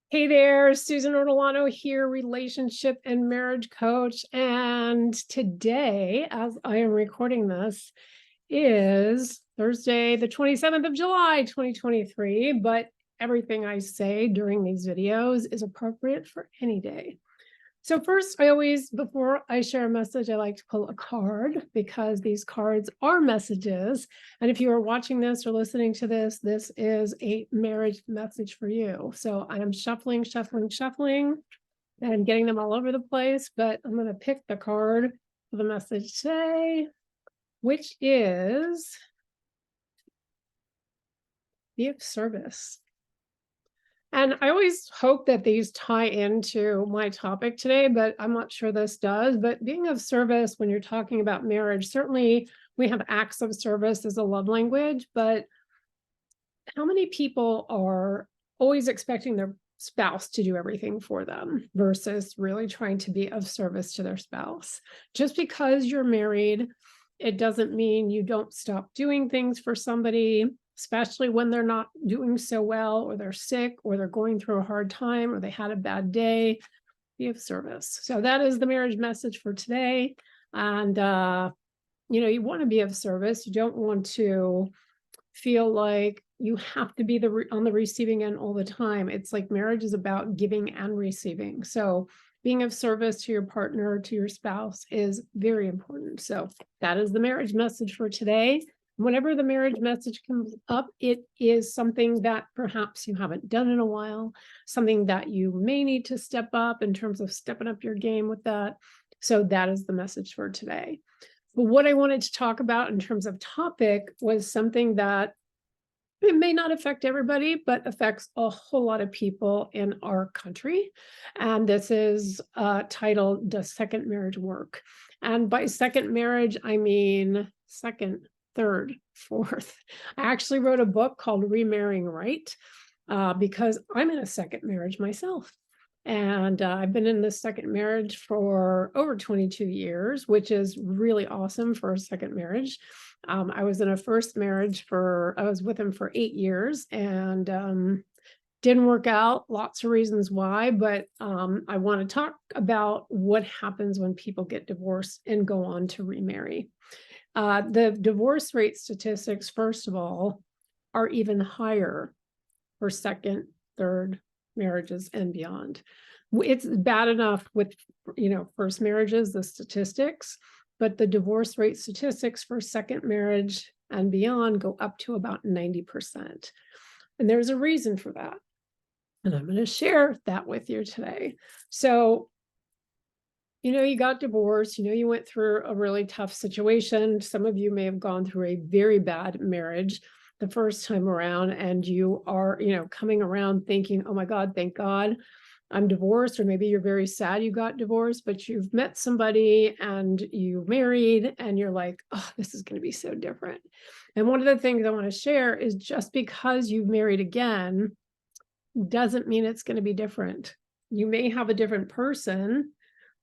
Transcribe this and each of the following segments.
Hey there, Susan Ortolano here, relationship and marriage coach. And today, as I am recording this, is Thursday, the 27th of July, 2023. But everything I say during these videos is appropriate for any day. So first, before I share a message, I like to pull a card because these cards are messages. And if you are watching this or listening to this, this is a marriage message for you. So I am shuffling and getting them all over the place, but I'm going to pick the card for the message today, which is be of service. And I always hope that these tie into my topic today, but I'm not sure this does. But being of service when you're talking about marriage, certainly we have acts of service as a love language, but how many people are always expecting their spouse to do everything for them versus really trying to be of service to their spouse? Just because you're married, it doesn't mean you don't stop doing things for somebody, especially when they're not doing so well, or they're sick, or they're going through a hard time, or they had a bad day. Be of service. So that is the marriage message for today. And, you want to be of service. You don't want to feel like you have to be on the receiving end all the time. It's like marriage is about giving and receiving. So being of service to your partner, to your spouse is very important. So that is the marriage message for today. Whenever the marriage message comes up, it is something that perhaps you haven't done in a while, something that you may need to step up in terms of stepping up your game with that. So that is the message for today. But what I wanted to talk about in terms of topic was something that it may not affect everybody, but affects a whole lot of people in our country. And this is titled, Does Second Marriage Work? And by second marriage, I mean second, third, fourth. I actually wrote a book called Remarrying Right because I'm in a second marriage myself. And I've been in this second marriage for over 22 years, which is really awesome for a second marriage. I was in a first marriage I was with him for 8 years and didn't work out, lots of reasons why, but I want to talk about what happens when people get divorced and go on to remarry. The divorce rate statistics, first of all, are even higher for second, third marriages and beyond. It's bad enough with, first marriages, the statistics, but the divorce rate statistics for second marriage and beyond go up to about 90%. And there's a reason for that. And I'm going to share that with you today. So, you got divorced, you went through a really tough situation. Some of you may have gone through a very bad marriage the first time around, and you are, coming around thinking, oh my God, thank God I'm divorced. Or maybe you're very sad you got divorced, but you've met somebody and you married and you're like, oh, this is going to be so different. And one of the things I want to share is just because you've married again doesn't mean it's going to be different. You may have a different person.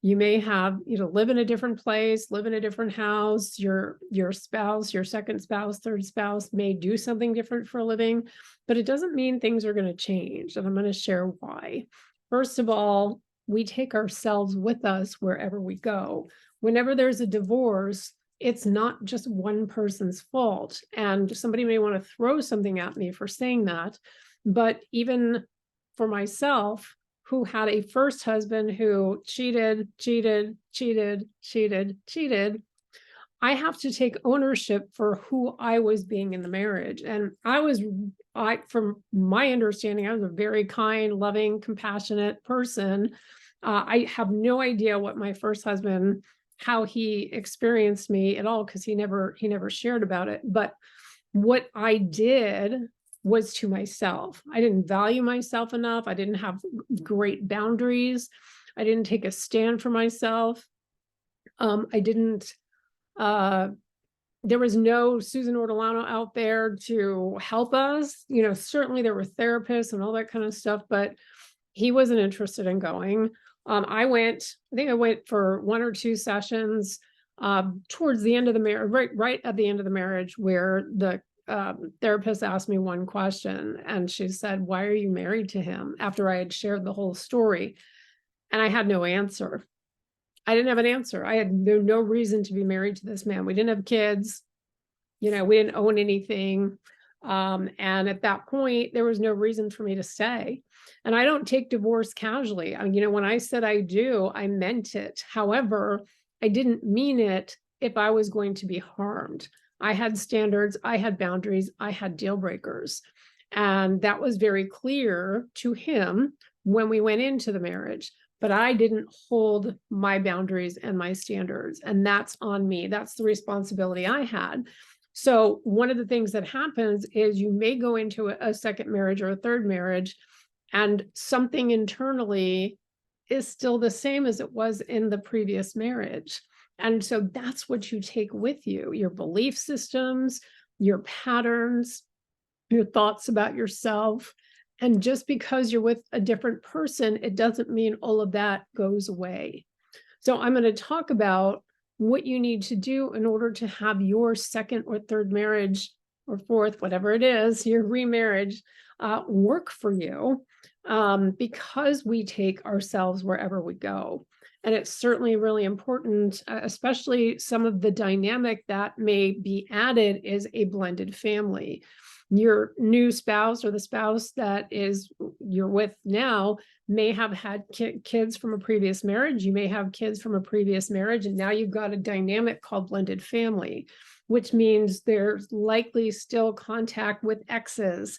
You may have, live in a different place, live in a different house. Your spouse, your second spouse, third spouse may do something different for a living, but it doesn't mean things are going to change. And I'm going to share why. First of all, we take ourselves with us wherever we go. Whenever there's a divorce, it's not just one person's fault. And somebody may want to throw something at me for saying that, but even for myself, who had a first husband who cheated, I have to take ownership for who I was being in the marriage. And from my understanding, I was a very kind, loving, compassionate person. I have no idea what my first husband, how he experienced me at all, because he never shared about it. But what I did was to myself. I didn't value myself enough. I didn't have great boundaries. I didn't take a stand for myself. There was no Susan Ortolano out there to help us. Certainly there were therapists and all that kind of stuff, but he wasn't interested in going. I think I went for 1 or 2 sessions towards the end of the marriage, right at the end of the marriage, where the therapist asked me one question, and she said, "Why are you married to him?" After I had shared the whole story, and I had no answer. I didn't have an answer. I had no reason to be married to this man. We didn't have kids. We didn't own anything. And at that point, there was no reason for me to stay. And I don't take divorce casually. When I said I do, I meant it. However, I didn't mean it if I was going to be harmed. I had standards, I had boundaries, I had deal breakers. And that was very clear to him when we went into the marriage. But I didn't hold my boundaries and my standards. And that's on me. That's the responsibility I had. So one of the things that happens is you may go into a second marriage or a third marriage, and something internally is still the same as it was in the previous marriage. And so that's what you take with you, your belief systems, your patterns, your thoughts about yourself. And just because you're with a different person, it doesn't mean all of that goes away. So I'm going to talk about what you need to do in order to have your second or third marriage or fourth, whatever it is, your remarriage, work for you, because we take ourselves wherever we go. And it's certainly really important, especially some of the dynamic that may be added is a blended family. Your new spouse or the spouse that you're with now may have had kids from a previous marriage. You may have kids from a previous marriage, and now you've got a dynamic called blended family, which means there's likely still contact with exes.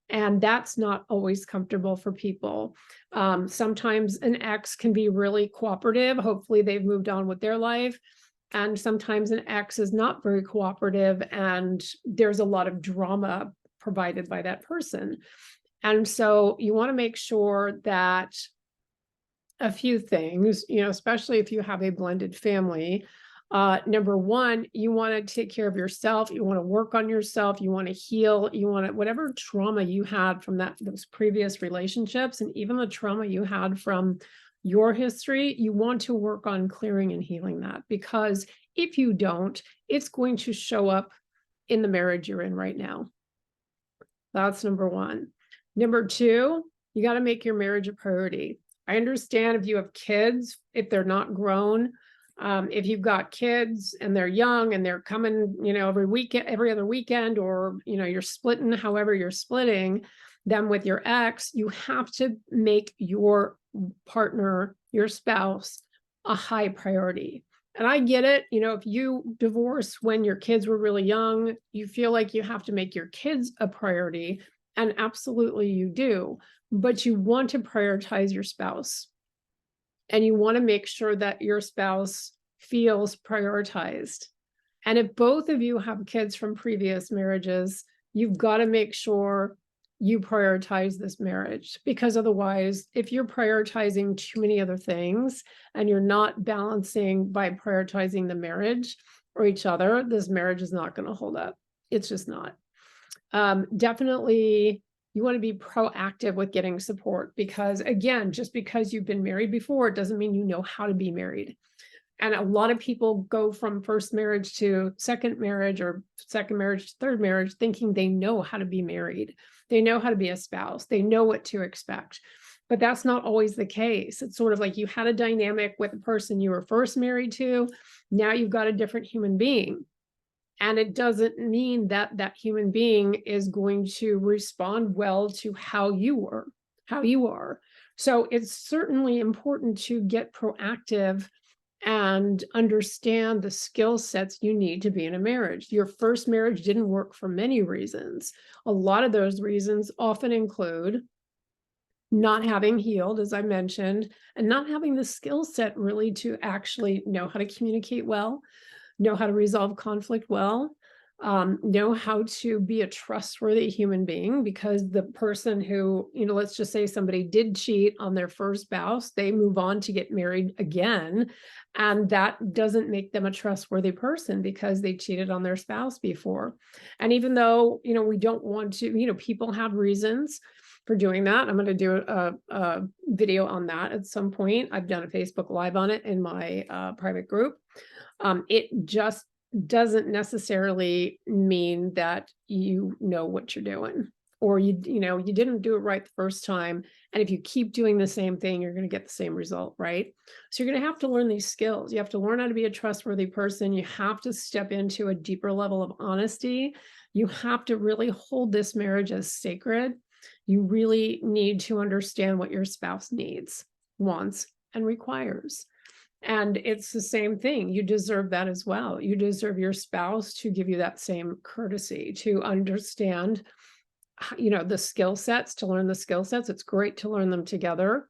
And that's not always comfortable for people. Sometimes an ex can be really cooperative. Hopefully they've moved on with their life. And sometimes an ex is not very cooperative, and there's a lot of drama provided by that person. And so you want to make sure that a few things, especially if you have a blended family. Number one, you want to take care of yourself. You want to work on yourself. You want to heal. You want to, whatever trauma you had from those previous relationships, and even the trauma you had from your history, you want to work on clearing and healing that, because if you don't, it's going to show up in the marriage you're in right now. That's number one. Number two, you got to make your marriage a priority. I understand if you have kids, if they're not grown, if you've got kids and they're young and they're coming, every weekend, every other weekend, or, you're splitting, however you're splitting them with your ex, you have to make your partner, your spouse, a high priority. And I get it. If you divorce when your kids were really young, you feel like you have to make your kids a priority. And absolutely you do. But you want to prioritize your spouse. And you want to make sure that your spouse feels prioritized. And if both of you have kids from previous marriages, you've got to make sure you prioritize this marriage, because otherwise, if you're prioritizing too many other things and you're not balancing by prioritizing the marriage or each other, this marriage is not going to hold up. It's just not. Definitely, you want to be proactive with getting support, because again, just because you've been married before, it doesn't mean you know how to be married. And a lot of people go from first marriage to second marriage, or second marriage to third marriage, thinking they know how to be married. They know how to be a spouse. They know what to expect. But that's not always the case. It's sort of like you had a dynamic with the person you were first married to. Now you've got a different human being. And it doesn't mean that that human being is going to respond well to how you are. So it's certainly important to get proactive and understand the skill sets you need to be in a marriage. Your first marriage didn't work for many reasons. A lot of those reasons often include not having healed, as I mentioned, and not having the skill set really to actually know how to communicate well, know how to resolve conflict well, know how to be a trustworthy human being, because the person who, let's just say somebody did cheat on their first spouse, they move on to get married again. And that doesn't make them a trustworthy person because they cheated on their spouse before. And even though, we don't want to, people have reasons for doing that. I'm going to do a video on that at some point. I've done a Facebook Live on it in my private group. It just doesn't necessarily mean that you know what you're doing, or you didn't do it right the first time. And if you keep doing the same thing, you're going to get the same result, right? So you're going to have to learn these skills. You have to learn how to be a trustworthy person. You have to step into a deeper level of honesty. You have to really hold this marriage as sacred. You really need to understand what your spouse needs, wants, and requires. And it's the same thing. You deserve that as well. You deserve your spouse to give you that same courtesy, to understand, the skill sets, to learn the skill sets. It's great to learn them together,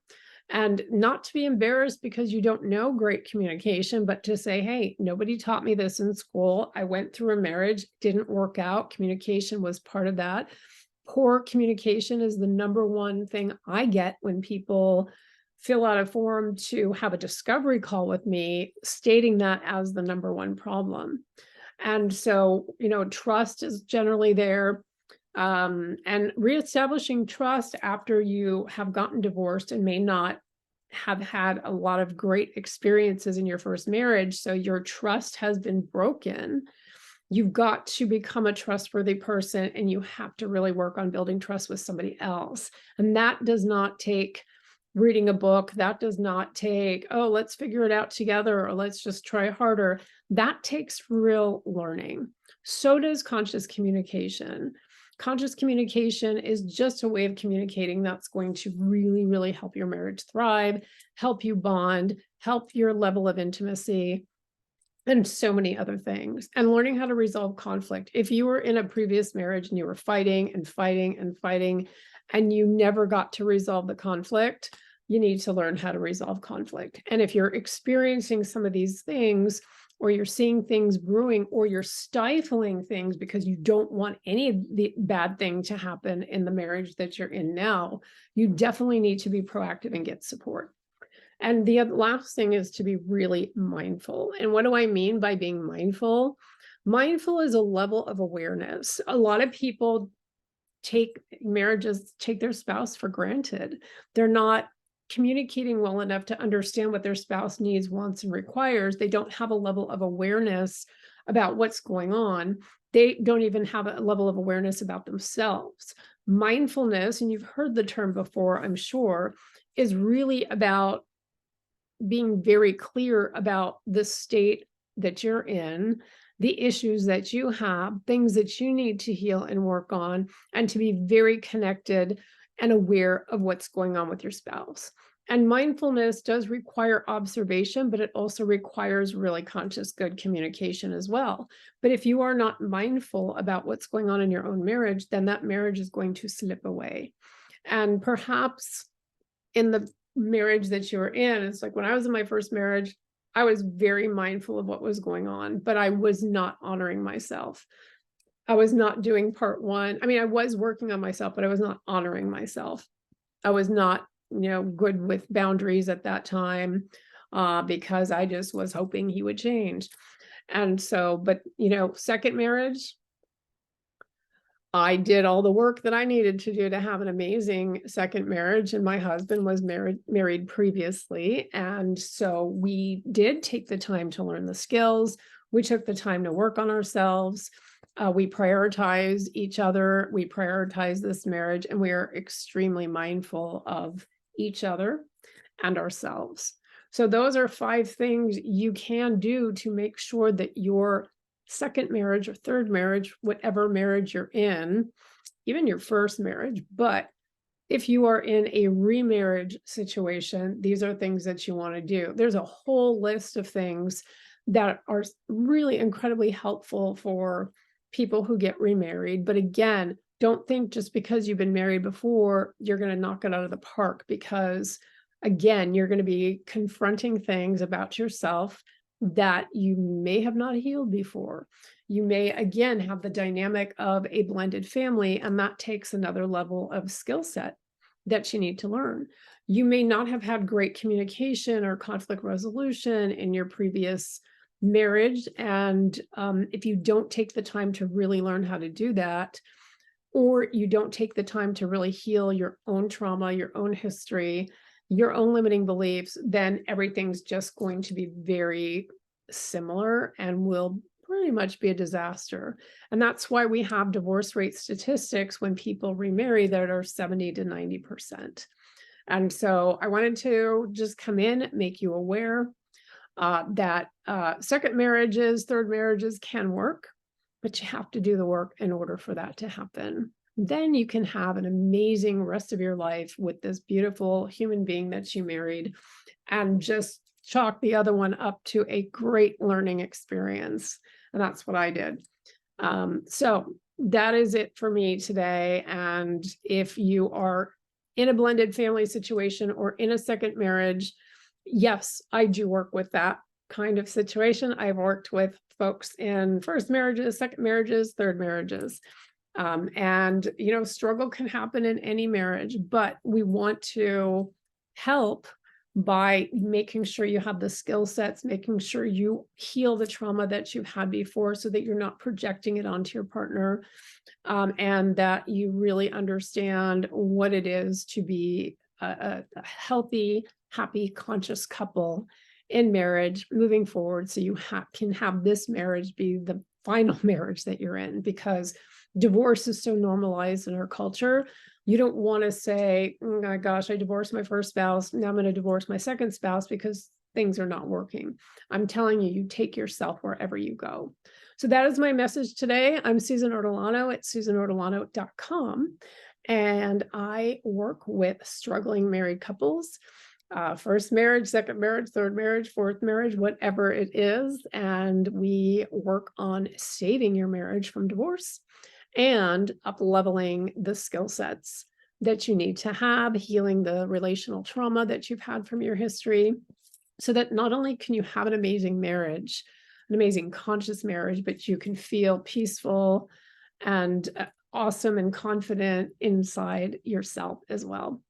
and not to be embarrassed because you don't know great communication, but to say, hey, nobody taught me this in school. I went through a marriage, didn't work out. Communication was part of that. Poor communication is the number one thing I get when people fill out a form to have a discovery call with me, stating that as the number one problem. And so, trust is generally there. And reestablishing trust after you have gotten divorced and may not have had a lot of great experiences in your first marriage, so your trust has been broken. You've got to become a trustworthy person, and you have to really work on building trust with somebody else. And that does not take reading a book. That does not take, oh, let's figure it out together, or let's just try harder. That takes real learning. So does conscious communication. Conscious communication is just a way of communicating that's going to really, really help your marriage thrive, help you bond, help your level of intimacy, and so many other things. And learning how to resolve conflict. If you were in a previous marriage and you were fighting and fighting and fighting, and you never got to resolve the conflict, you need to learn how to resolve conflict. And if you're experiencing some of these things, or you're seeing things brewing, or you're stifling things because you don't want any of the bad thing to happen in the marriage that you're in now, you definitely need to be proactive and get support. And the last thing is to be really mindful. And what do I mean by being mindful? Mindful is a level of awareness. A lot of people take their spouse for granted. They're not communicating well enough to understand what their spouse needs, wants, and requires. They don't have a level of awareness about what's going on. They don't even have a level of awareness about themselves. Mindfulness, and you've heard the term before, I'm sure, is really about being very clear about the state that you're in, the issues that you have, things that you need to heal and work on, and to be very connected and aware of what's going on with your spouse. And mindfulness does require observation, but it also requires really conscious, good communication as well. But if you are not mindful about what's going on in your own marriage, then that marriage is going to slip away. And perhaps in the marriage that you're in, it's like when I was in my first marriage, I was very mindful of what was going on, but I was not honoring myself. I was not doing part one. I mean, I was working on myself, but I was not honoring myself. I was not, good with boundaries at that time, because I just was hoping he would change. And so, but, second marriage, I did all the work that I needed to do to have an amazing second marriage. And my husband was married previously. And so we did take the time to learn the skills. We took the time to work on ourselves. We prioritized each other. We prioritized this marriage, and we are extremely mindful of each other and ourselves. So those are 5 things you can do to make sure that your second marriage or third marriage, whatever marriage you're in, even your first marriage, but if you are in a remarriage situation, these are things that you want to do. There's a whole list of things that are really incredibly helpful for people who get remarried. But again, don't think just because you've been married before, you're going to knock it out of the park, because again, you're going to be confronting things about yourself that you may have not healed before. You may, again, have the dynamic of a blended family, and that takes another level of skill set that you need to learn. You may not have had great communication or conflict resolution in your previous marriage. And if you don't take the time to really learn how to do that, or you don't take the time to really heal your own trauma, your own history, your own limiting beliefs, then everything's just going to be very similar and will pretty much be a disaster. And that's why we have divorce rate statistics when people remarry that are 70 to 90%. And so I wanted to just come in, make you aware that second marriages, third marriages can work, but you have to do the work in order for that to happen. Then you can have an amazing rest of your life with this beautiful human being that you married and just chalk the other one up to a great learning experience. And that's what I did. So that is it for me today. And if you are in a blended family situation or in a second marriage, yes, I do work with that kind of situation. I've worked with folks in first marriages, second marriages, third marriages. And, struggle can happen in any marriage, but we want to help by making sure you have the skill sets, making sure you heal the trauma that you've had before so that you're not projecting it onto your partner, and that you really understand what it is to be a healthy, happy, conscious couple in marriage moving forward, so you can have this marriage be the final marriage that you're in, because divorce is so normalized in our culture. You don't want to say, oh my gosh, I divorced my first spouse, now I'm going to divorce my second spouse because things are not working. I'm telling you, you take yourself wherever you go. So that is my message today. I'm Susan Ortolano at susanortolano.com, and I work with struggling married couples, first marriage, second marriage, third marriage, fourth marriage, whatever it is. And we work on saving your marriage from divorce and up-leveling the skill sets that you need to have, healing the relational trauma that you've had from your history, so that not only can you have an amazing marriage, an amazing conscious marriage, but you can feel peaceful and awesome and confident inside yourself as well.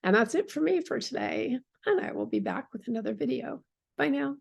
And that's it for me for today. And I will be back with another video. Bye now.